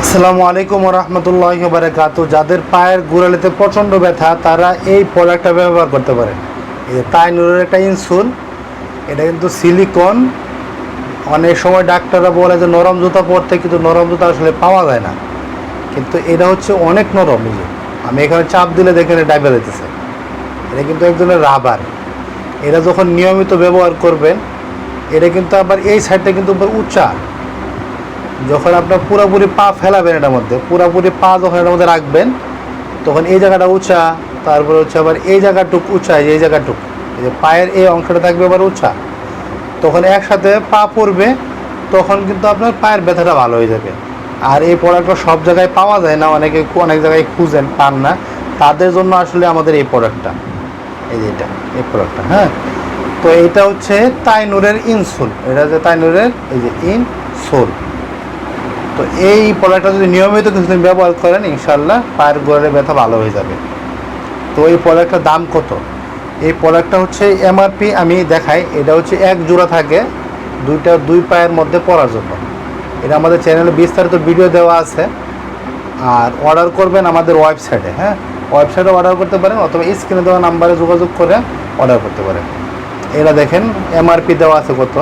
আসসালামু আলাইকুম ওয়া রাহমাতুল্লাহি ওয়া বারাকাতুহু। যাদের পায়ের গোড়ালিতে প্রচণ্ড ব্যথা তারা এই প্রোডাক্টটা ব্যবহার করতে পারেন। এই যে তাইনুরের একটা ইনসুল, এটা কিন্তু সিলিকন। অনেক সময় ডাক্তাররা বলে যে নরম জুতা পরতে, কিন্তু নরম জুতা আসলে পাওয়া যায় না। কিন্তু এটা হচ্ছে অনেক নরম। এই যে আমি এখানে চাপ দিলে দেখেন ডাইবা দিতেছে। এটা কিন্তু এক ধরনের রাবার। এটা যখন নিয়মিত ব্যবহার করবেন, এটা কিন্তু আবার এই সাইডটা কিন্তু উঁচা। যখন আপনার পুরোপুরি পা ফেলাবেন এটার মধ্যে, পুরোপুরি পা যখন এটার মধ্যে রাখবেন, তখন এই জায়গাটা উঁচা, তারপরে হচ্ছে আবার এই জায়গাটুক উঁচা, এই জায়গাটুক, এই যে পায়ের এই অংশটা থাকবে আবার উঁচা। তখন একসাথে পা পড়বে, তখন কিন্তু আপনার পায়ের ব্যথাটা ভালো হয়ে যাবে। আর এই প্রোডাক্টটা সব জায়গায় পাওয়া যায় না, অনেক জায়গায় খুঁজেন পান না, তাদের জন্য আসলে আমাদের এই প্রোডাক্টটা, এই যে এটা, এই প্রোডাক্টটা। হ্যাঁ, তো এইটা হচ্ছে তাইনুরের ইনসোল। এটা হচ্ছে তাইনুরের এই যে ইনসোল। তো এই প্রোডাক্টটা যদি নিয়মিত কিছুদিন ব্যবহার করেন, ইনশাল্লাহ পায়ের গোড়ালির ব্যথা ভালো হয়ে যাবে। তো এই প্রোডাক্টটার দাম কত? এই প্রোডাক্টটা হচ্ছে এমআরপি আমি দেখাই। এটা হচ্ছে এক জোড়া থাকে দুই পায়ের মধ্যে পরার জন্য। এটা আমাদের চ্যানেলে বিস্তারিত ভিডিও দেওয়া আছে। আর অর্ডার করবেন আমাদের ওয়েবসাইটে। হ্যাঁ, ওয়েবসাইটে অর্ডার করতে পারেন, অথবা স্ক্রিনে দেওয়া নাম্বারে যোগাযোগ করে অর্ডার করতে পারেন। এরা দেখেন এমআরপি দেওয়া আছে কত,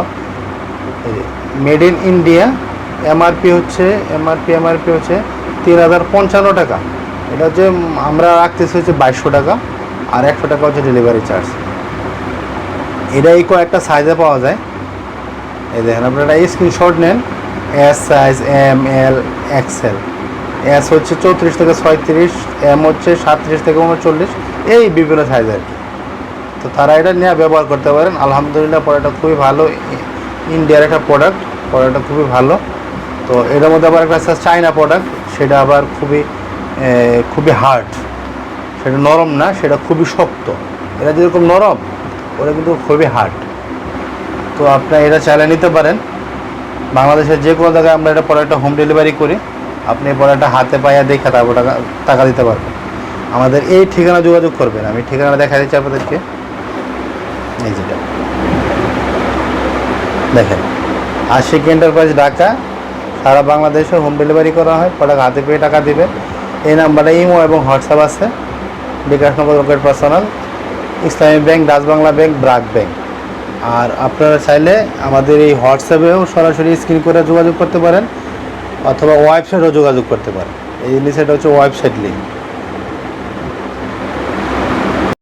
মেড ইন ইন্ডিয়া। এমআরপি হচ্ছে 3055 টাকা। এটা হচ্ছে আমরা রাখতেছি হচ্ছে 2200 টাকা, আর 100 টাকা হচ্ছে ডেলিভারি চার্জ। এটাই কয়েকটা সাইজে পাওয়া যায়। এই দেখেন, আপনারা স্ক্রিনশট নেন। এস সাইজ, এম, এল, এক্সেল। এস হচ্ছে 34 থেকে 36, এম হচ্ছে 37 থেকে 39, এই বিভিন্ন সাইজ আর কি। তো তারা এটা নিয়ে ব্যবহার করতে পারেন। আলহামদুলিল্লাহ, প্রোডাক্টটা খুবই ভালো। ইন্ডিয়ার একটা প্রোডাক্টটা খুবই ভালো। তো এটার মধ্যে আবার একটা চাইনা প্রোডাক্ট, সেটা আবার খুবই হার্ড। সেটা নরম না, সেটা খুবই শক্ত। এটা যেরকম নরম, ওটা কিন্তু খুবই হার্ড। তো আপনারা এটা চাইলে নিতে পারেন। বাংলাদেশের যে কোনো জায়গায় আমরা এটা প্রোডাক্টটা হোম ডেলিভারি করি। আপনি এই প্রোডাক্টটা হাতে পাইয়া দেখে তারপর টাকা দিতে পারবেন। আমাদের এই ঠিকানা যোগাযোগ করবেন। আমি ঠিকানাটা দেখা দিচ্ছি আপনাদেরকে। এই যেটা দেখেন, আশিক এন্টারপ্রাইজ, ঢাকা। সারা বাংলাদেশে হোম ডেলিভারি করা হয়। প্রোডাক্ট হাতে পেয়ে টাকা দিবেন। এই নাম্বারে ইমো এবং হোয়াটসঅ্যাপ আছে। বিকাশনগর Rocket personal, Islami bank, Dutch Bangla bank, BRAC bank. আর আপনারা চাইলে আমাদের এই হোয়াটসঅ্যাপেও সরাসরি স্ক্রিন করে যোগাযোগ করতে পারেন, অথবা ওয়েবসাইটেও যোগাযোগ করতে পারেন। এই লিস্টটা হচ্ছে ওয়েবসাইট লিঙ্ক।